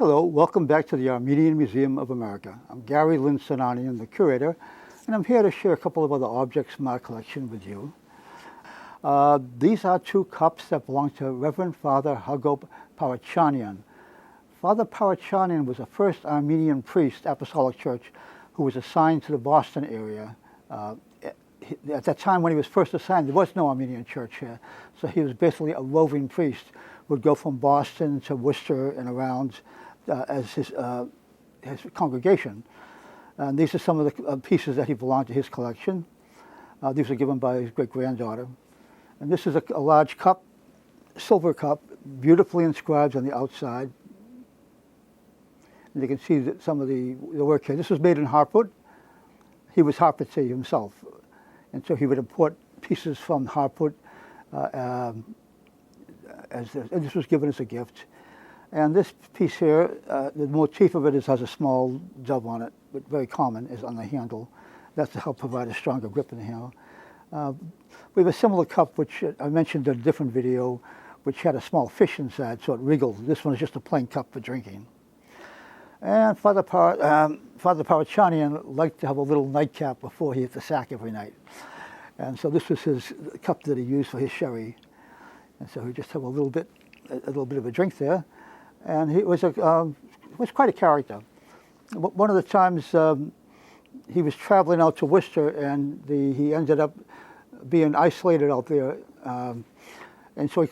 Hello, welcome back to the Armenian Museum of America. I'm Gary Lynn-Sananian, the curator, and I'm here to share a couple of other objects from our collection with you. These are two cups that belong to Rev Fr Paretchanian. Father Paretchanian was the first Armenian priest, Apostolic Church, who was assigned to the Boston area. At that time when he was first assigned, there was no Armenian church here, so he was basically a roving priest, would go from Boston to Worcester and around as his congregation. And these are some of the pieces that he belonged to his collection. These were given by his great-granddaughter. And this is a large cup, silver cup, beautifully inscribed on the outside. And you can see that some of the work here. This was made in Harput. He was Harputese himself. And so he would import pieces from Harput, and this was given as a gift. And this piece here, the motif of it has a small dove on it, but very common, is on the handle. That's to help provide a stronger grip in the handle. We have a similar cup, which I mentioned in a different video, which had a small fish inside, so it wriggled. This one is just a plain cup for drinking. And Father Paretchanian liked to have a little nightcap before he hit the sack every night. And so this was his cup that he used for his sherry. And so he just had a little bit of a drink there. And he was quite a character. One of the times he was traveling out to Worcester, and he ended up being isolated out there. And so he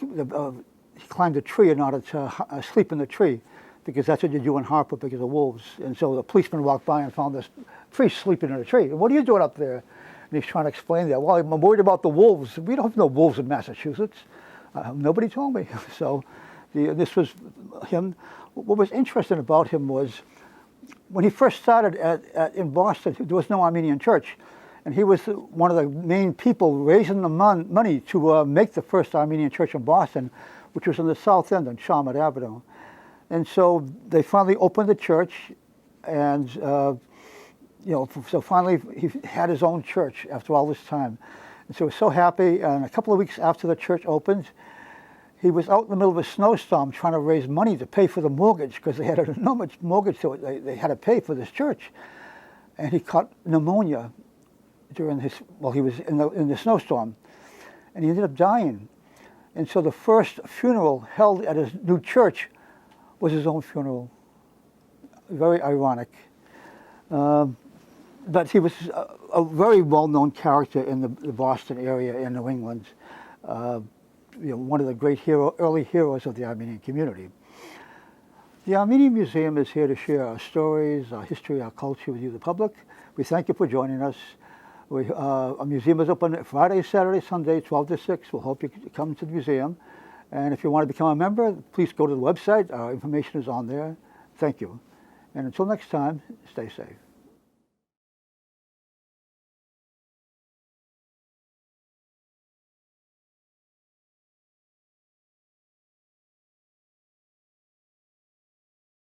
climbed a tree in order to sleep in the tree, because that's what you do in Harput because of wolves. And so the policeman walked by and found this priest sleeping in a tree. "What are you doing up there?" And he's trying to explain that. "Well, I'm worried about the wolves. We don't have no wolves in Massachusetts. Nobody told me." So this was him. What was interesting about him was when he first started in Boston, there was no Armenian church. And he was one of the main people raising the money to make the first Armenian church in Boston, which was in the South End on Chalmers Avenue. And so they finally opened the church, and so finally he had his own church after all this time. And so he was so happy, and a couple of weeks after the church opened, he was out in the middle of a snowstorm trying to raise money to pay for the mortgage, because they had an enormous mortgage, so they had to pay for this church. And he caught pneumonia while he was in the snowstorm, and he ended up dying. And so the first funeral held at his new church was his own funeral. Very ironic. But he was a very well-known character in the Boston area in New England. One of the great early heroes of the Armenian community. The Armenian Museum is here to share our stories, our history, our culture with you, the public. We thank you for joining us. Our museum is open Friday, Saturday, Sunday, 12 to 6. We'll hope you come to the museum. And if you want to become a member, please go to the website. Our information is on there. Thank you. And until next time, stay safe.